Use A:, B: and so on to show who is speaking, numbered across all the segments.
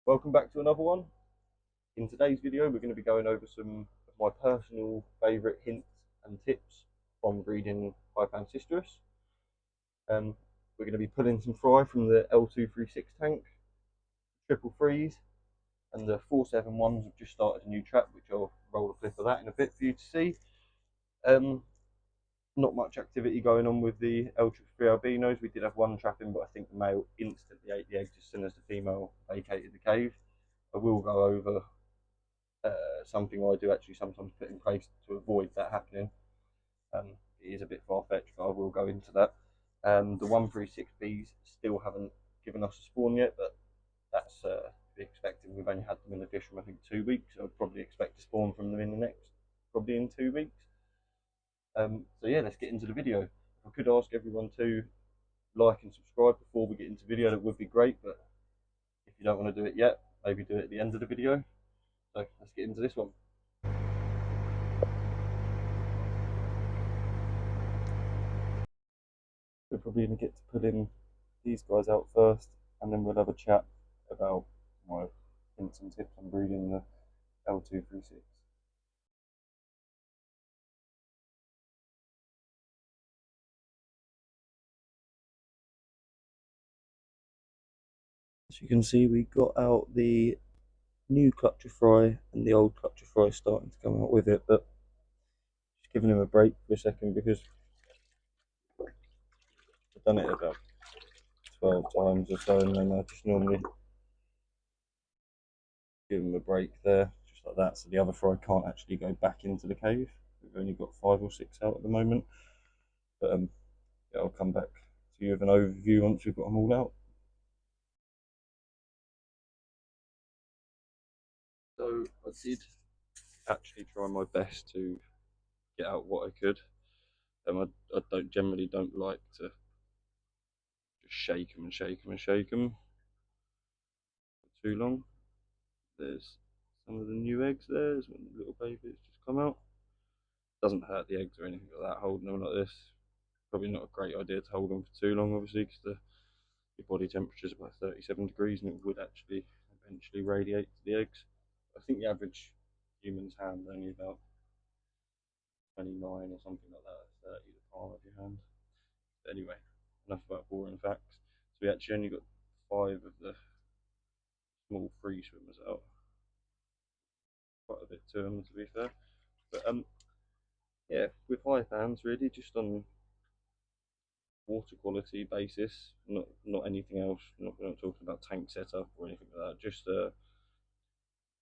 A: Welcome back to another one. In today's video we're going to be going over some of my personal favourite hints and tips on breeding Hypancistrus. We're going to be pulling some fry from the L236 tank, triple threes, and the 471s have just started a new trap, which I'll roll a clip of that in a bit for you to see. Not much activity going on with the L333Albinos. We did have one trapping, but I think the male instantly ate the eggs as soon as the female vacated the cave. I will go over something I do actually sometimes put in place to avoid that happening. It is a bit far-fetched, but I will go into that. The 136Bs still haven't given us a spawn yet, but that's to be expected. We've only had them in the dish from I think 2 weeks. I'd probably expect to spawn from them in the next, probably in 2 weeks. So yeah, let's get into the video. If I could ask everyone to like and subscribe before we get into the video, that would be great, but if you don't want to do it yet, maybe do it at the end of the video. So let's get into this one. We're probably going to get to put in these guys out first, and then we'll have a chat about my hints and tips on breeding the L236. As you can see, we got out the new clutcher fry and the old clutcher fry starting to come out with it, but just giving him a break for a second because I've done it about 12 times or so, and then I just normally give him a break there, just like that, so the other fry can't actually go back into the cave. We've only got 5 or 6 out at the moment, but yeah, I'll come back to you with an overview once we've got them all out. So I did actually try my best to get out what I could. I generally don't like to just shake them and shake them and shake them for too long. There's some of the new eggs there. There's one little baby that's just come out. Doesn't hurt the eggs or anything like that, holding them like this. Probably not a great idea to hold them for too long, obviously, because your body temperature is about 37 degrees and it would actually eventually radiate to the eggs. I think the average human's hand is only about 29 or something like that, 30 the palm of your hand. But anyway, enough about boring facts. So we actually only got 5 of the small free swimmers out. Quite a bit to them, to be fair. But yeah, with Hypans, really just on water quality basis, not anything else. We're not talking about tank setup or anything like that. Just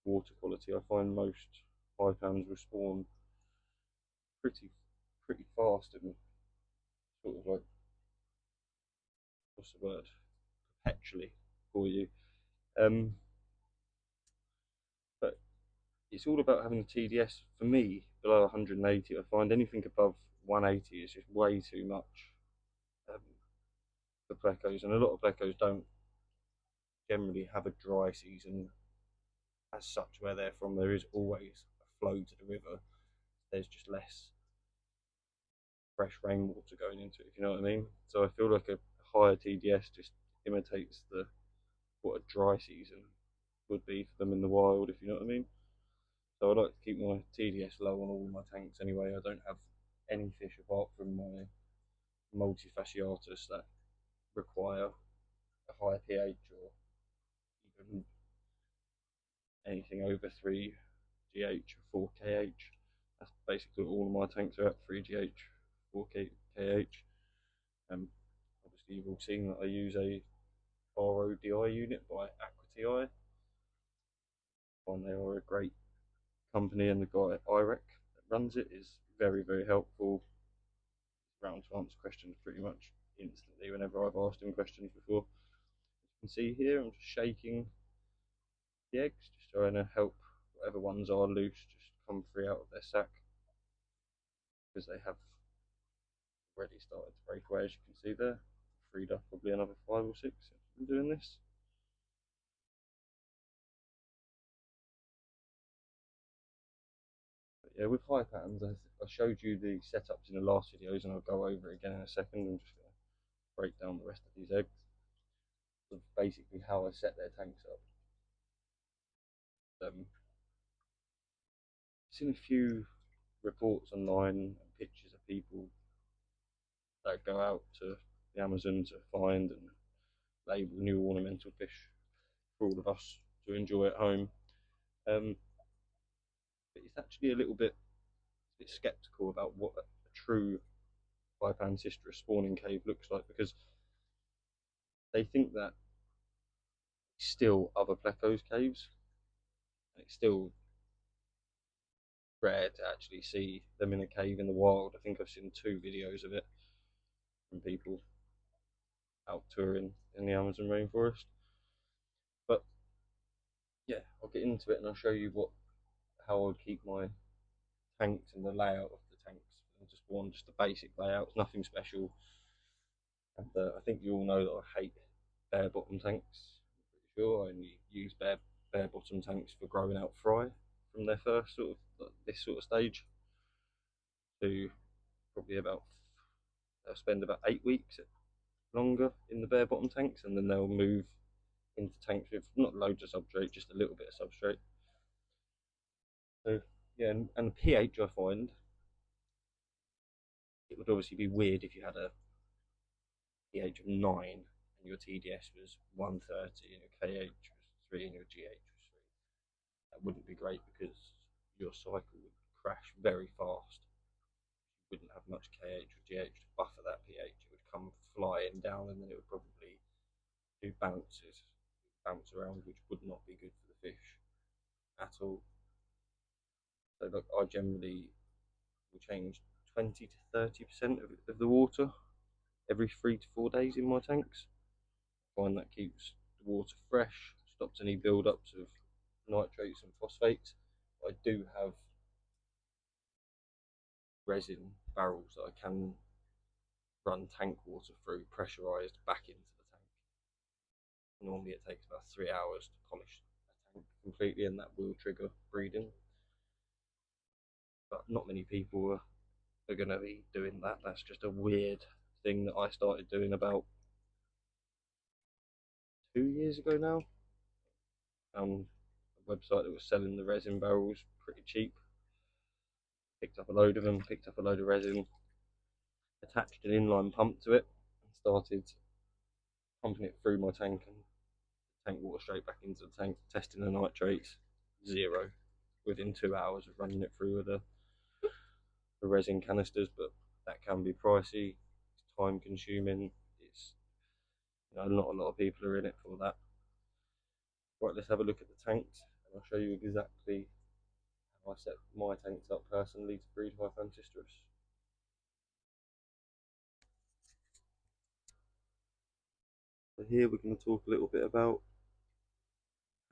A: water quality. I find most Hypans will spawn pretty fast and sort of like, what's the word, perpetually for you. But it's all about having a TDS. For me, below 180, I find anything above 180 is just way too much for plecos, and a lot of plecos don't generally have a dry season as such where they're from. There is always a flow to the river. There's just less fresh rainwater going into it, if you know what I mean. So I feel like a higher TDS just imitates what a dry season would be for them in the wild, if you know what I mean. So I like to keep my TDS low on all my tanks anyway. I don't have any fish apart from my multifasciatus that require a higher pH or even anything over 3 GH or 4 KH. That's basically all of my tanks are at, 3 GH, 4 KH. Obviously you've all seen that I use a RODI unit by Aqua TI. And they are a great company, and the guy at IREC that runs it is very helpful. Around to answer questions pretty much instantly whenever I've asked him questions before. As you can see here, I'm just shaking the eggs, just trying to help whatever ones are loose just come free out of their sac, because they have already started to break away, as you can see there. Freed up probably another 5 or 6 since I've been doing this. But yeah, with Hypans, I showed you the setups in the last videos, and I'll go over it again in a second. I'm just going to break down the rest of these eggs. So basically how I set their tanks up. seen a few reports online and pictures of people that go out to the Amazon to find and label new ornamental fish for all of us to enjoy at home. But it's actually a bit skeptical about what a true Hypancistrus spawning cave looks like, because they think that it's still other plecos caves, and it's still rare to actually see them in a cave in the wild. I think I've seen 2 videos of it from people out touring in the Amazon rainforest. But yeah, I'll get into it and I'll show you how I'd keep my tanks and the layout of the tanks. Just the basic layouts, nothing special. And I think you all know that I hate bare bottom tanks. I'm pretty sure I only use bare bottom tanks for growing out fry from their first this sort of stage to probably they'll spend about 8 weeks longer in the bare bottom tanks, and then they'll move into tanks with not loads of substrate, just a little bit of substrate. So yeah, and the pH, I find it would obviously be weird if you had a pH of 9 and your TDS was 130 and your KH was 3 and your GH was 3. That wouldn't be great, because your cycle would crash very fast. You wouldn't have much KH or GH to buffer that pH. It would come flying down, and then it would probably do bounce around, which would not be good for the fish at all. So look, I generally will change 20 to 30% of the water every 3 to 4 days in my tanks. I find that keeps the water fresh, stops any build-ups of nitrates and phosphates. I do have resin barrels that I can run tank water through, pressurized back into the tank. Normally it takes about 3 hours to polish a tank completely, and that will trigger breeding. But not many people are going to be doing that. That's just a weird thing that I started doing about 2 years ago now. Found a website that was selling the resin barrels pretty cheap. Picked up a load of them, picked up a load of resin, attached an inline pump to it, and started pumping it through my tank, and tank water straight back into the tank, testing the nitrates, 0 within 2 hours of running it through with the resin canisters. But that can be pricey, it's time consuming, it's not a lot of people are in it for that. Right, let's have a look at the tanks, and I'll show you exactly how I set my tanks up personally to breed Hypancistrus. So here we're going to talk a little bit about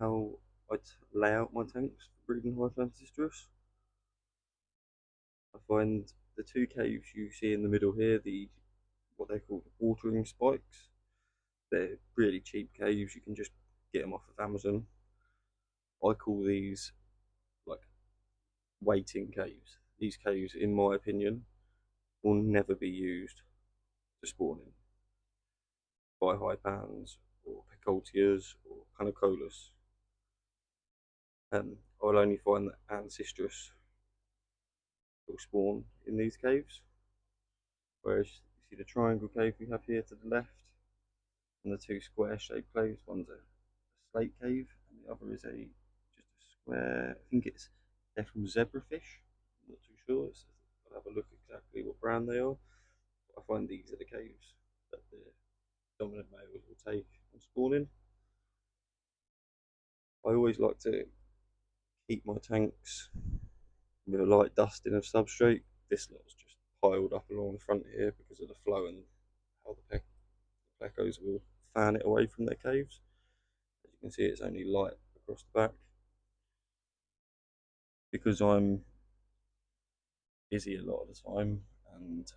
A: how I lay out my tanks for breeding Hypancistrus. I find the 2 caves you see in the middle here, what they call watering spikes, they're really cheap caves. You can just get them off of Amazon. I call these like waiting caves. These caves, in my opinion, will never be used to spawn in by Hypans or Picoltias or Canicolas. I'll only find that Ancistrus will spawn in these caves. Whereas you see the triangle cave we have here to the left, and the 2 square shaped caves. One's a slate cave, and the other is just a square. I think they're from zebrafish. I'm not too sure. I'll have a look exactly what brand they are. But I find these are the caves that the dominant males will take on spawning. I always like to keep my tanks with a light dusting of substrate. This lot's just piled up along the front here because of the flow and how the plecos will fan it away from their caves. As you can see, it's only light across the back. Because I'm busy a lot of the time and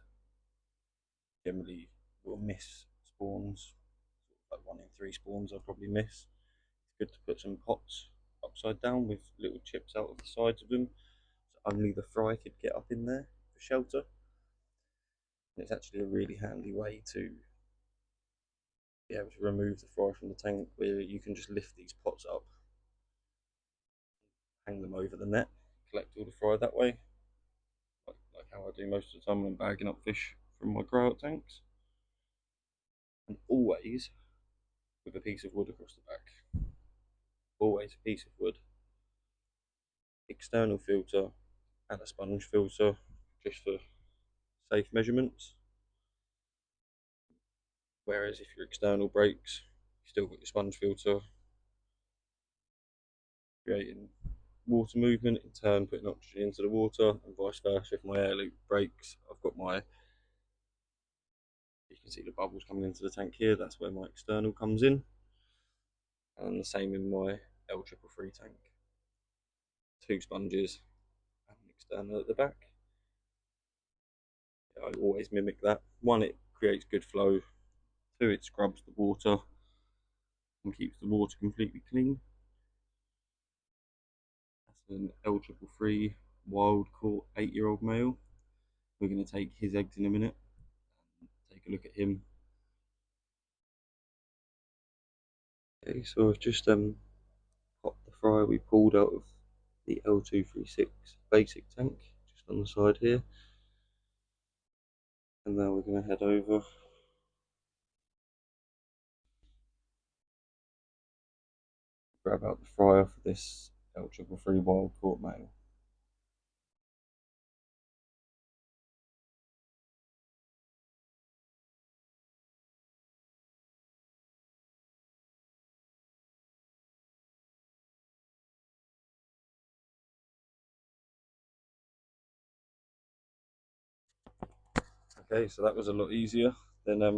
A: generally will miss spawns, like 1 in 3 spawns I'll probably miss. It's good to put some pots upside down with little chips out of the sides of them, so only the fry could get up in there for shelter. And it's actually a really handy way to be able to remove the fry from the tank, where you can just lift these pots up, them over the net, collect all the fry that way, like how I do most of the time when I'm bagging up fish from my grow out tanks. And always with a piece of wood across the back. Always a piece of wood, external filter and a sponge filter, just for safe measurements. Whereas if your external breaks, you still got your sponge filter, creating water movement, in turn putting oxygen into the water, and vice versa. If my air loop breaks, I've got my, you can see the bubbles coming into the tank here, that's where my external comes in. And the same in my L333 tank. 2 sponges and an external at the back. I always mimic that. 1, it creates good flow. 2, it scrubs the water and keeps the water completely clean. That's an L333 wild caught 8-year-old male. We're going to take his eggs in a minute and take a look at him. Okay, so I've just popped the fry we pulled out of the L236 basic tank, just on the side here. And now we're going to head over grab out the fryer for this L333 wild caught male. Okay, so that was a lot easier than I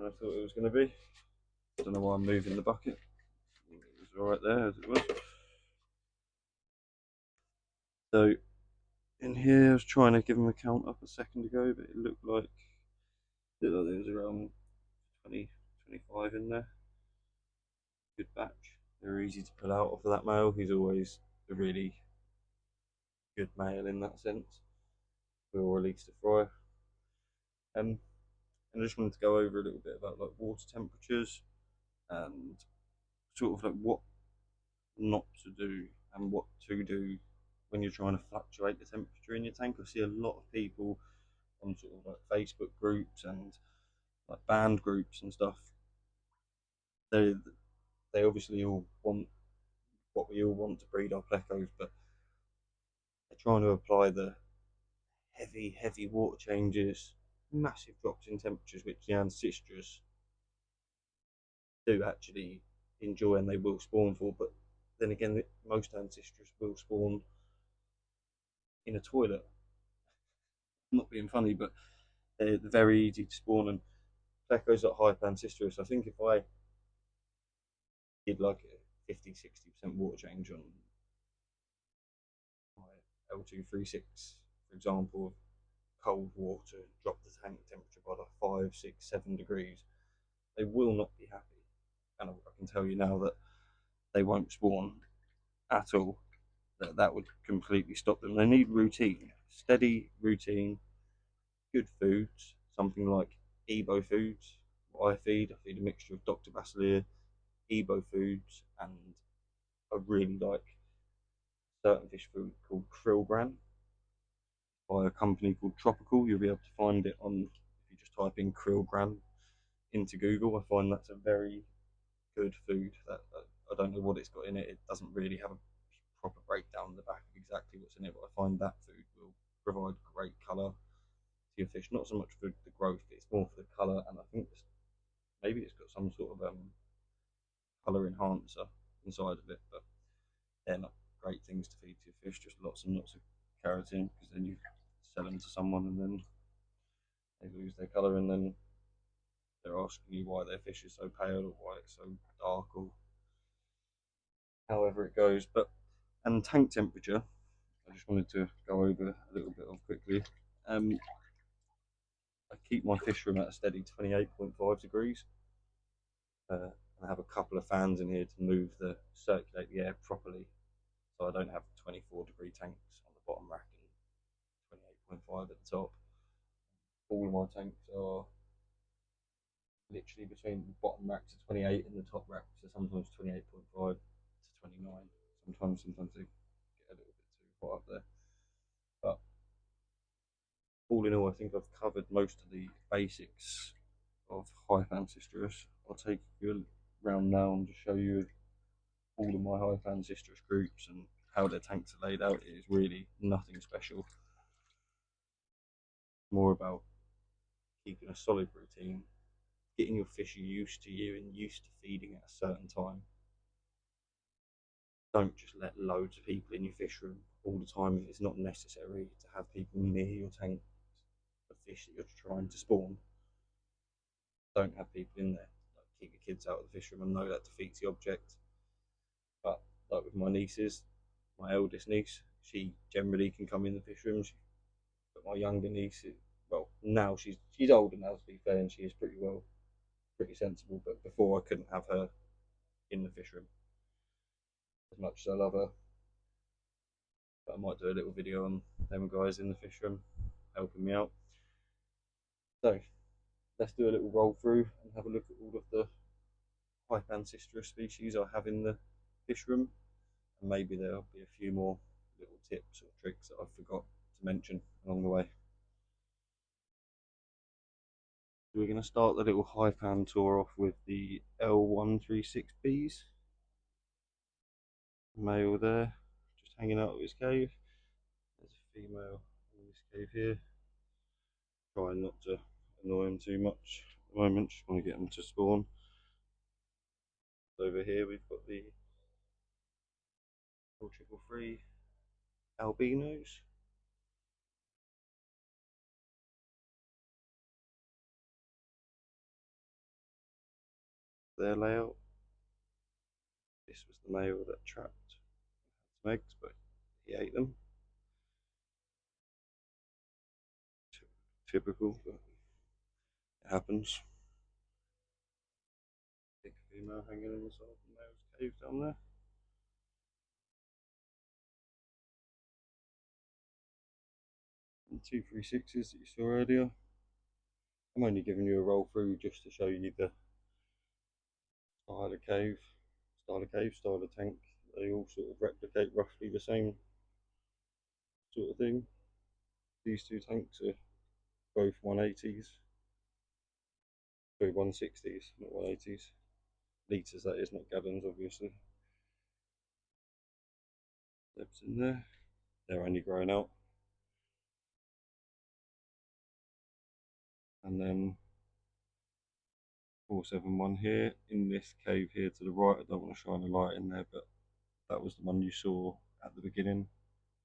A: thought it was going to be. I don't know why I'm moving the bucket. It was alright there as it was. So in here, I was trying to give him a count up a second ago, but it looked like there was around 20, 25 in there. Good batch. They're easy to pull out of that male. He's always a really good male in that sense. We'll release the fry. And I just wanted to go over a little bit about like water temperatures and sort of like what not to do and what to do when you're trying to fluctuate the temperature in your tank. I see a lot of people on sort of like Facebook groups and like band groups and stuff. They obviously all want what we all want to breed our plecos, but they're trying to apply the heavy water changes, massive drops in temperatures, which the ancistrus do actually enjoy and they will spawn for. But then again, most ancistrus will spawn in a toilet. I'm not being funny, but they're very easy to spawn, and plecos like Hypancistrus, I think if I did like a 50-60% water change on my L236, for example, cold water, drop the tank temperature by like 5, 6, 7 degrees, they will not be happy. And I can tell you now that they won't spawn at all. That would completely stop them. They need routine, steady routine, good foods, something like Ebo foods. What I feed a mixture of Dr. Basileer, Ebo foods, and I really like certain fish food called krill gran by a company called Tropical. You'll be able to find it on, if you just type in krill gran into Google. I find that's a very good food. That I don't know what it's got in it. It doesn't really have a proper breakdown in the back of exactly what's in it, but I find that food will provide great colour to your fish. Not so much for the growth, it's more for the colour, and I think maybe it's got some sort of colour enhancer inside of it, but they're not great things to feed to your fish, just lots and lots of keratin, because then you sell them to someone and then they lose their colour, and then they're asking you why their fish is so pale or why it's so dark or however it goes. But and tank temperature, I just wanted to go over a little bit of quickly. I keep my fish room at a steady 28.5 degrees. I have a couple of fans in here to circulate the air properly, so I don't have 24-degree tanks on the bottom rack and 28.5 at the top. All my tanks are literally between the bottom racks of 28 and the top racks are sometimes 28.5 to 29. Sometimes they get a little bit too hot up there. But all in all, I think I've covered most of the basics of Hypancistrus. I'll take you around now and just show you all of my Hypancistrus groups and how their tanks are laid out. It is really nothing special. More about keeping a solid routine, getting your fish used to you and used to feeding at a certain time. Don't just let loads of people in your fish room all the time if it's not necessary to have people near your tank of fish that you're trying to spawn. Don't have people in there. Like, keep your kids out of the fish room. I know that defeats the object, but like with my nieces, my eldest niece, she generally can come in the fish room. But my younger niece, well, now she's older now, to be fair, and she is pretty sensible. But before, I couldn't have her in the fish room, as much as I love her. But I might do a little video on them guys in the fish room helping me out. So let's do a little roll through and have a look at all of the Hypancistrus species I have in the fish room, and maybe there'll be a few more little tips or tricks that I forgot to mention along the way. We're going to start the little Hypan tour off with the L136Bs. Male there, just hanging out of his cave. There's a female in this cave here. Trying not to annoy him too much at the moment, just want to get him to spawn. Over here we've got the L333 Albinos. Their layout. This was the male that trapped some eggs, but he ate them. Typical, but it happens. Big female hanging inside the male's cave down there. And 236s that you saw earlier. I'm only giving you a roll through just to show you the style of cave, style of tank. They all sort of replicate roughly the same sort of thing. These two tanks are both 180s. Sorry, 160s, not 180s. Litres, that is, not gallons, obviously. Depths in there. They're only growing out. And then 471 here in this cave here to the right. I don't want to shine a light in there, but that was the one you saw at the beginning.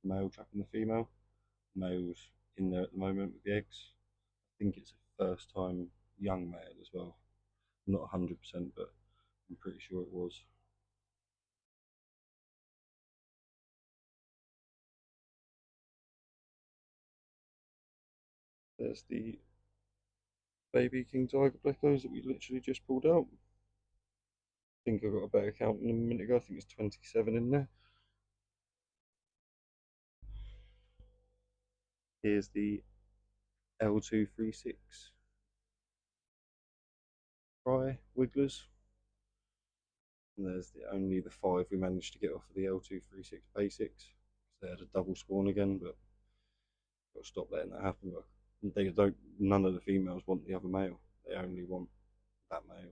A: The male trapping the female. The male's in there at the moment with the eggs. I think it's a first time young male as well. I'm not 100%, but I'm pretty sure it was. There's the baby king tiger plecos that we literally just pulled out. I think I got a better count in a minute ago. I think it's 27 in there. Here's the L236 fry wigglers. And there's only the 5 we managed to get off of the L236 basics. They had a double spawn again, but got to stop letting that happen. But they don't. None of the females want the other male. They only want that male.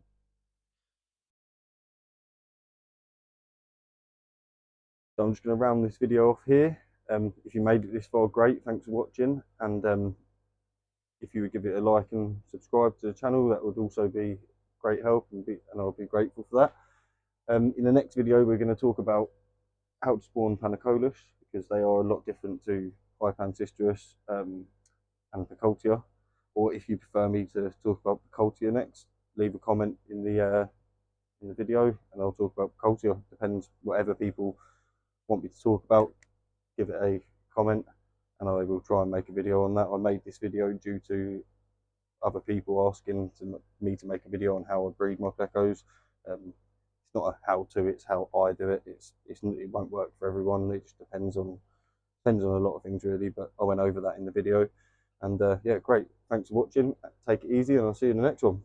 A: So I'm just going to round this video off here. If you made it this far, great. Thanks for watching. And if you would give it a like and subscribe to the channel, that would also be great help, and I'll be grateful for that. In the next video, we're going to talk about how to spawn Panicolus, because they are a lot different to Hypancistrus and Picoltia. Or if you prefer me to talk about Picoltia next, leave a comment in the video, and I'll talk about Picoltia. Depends, whatever people want me to talk about, give it a comment, and I will try and make a video on that. I made this video due to other people asking me to make a video on how I breed my plecos. It's not a how-to, it's how I do it. It won't work for everyone. It just depends on a lot of things really. But I went over that in the video, and yeah, great. Thanks for watching. Take it easy, and I'll see you in the next one.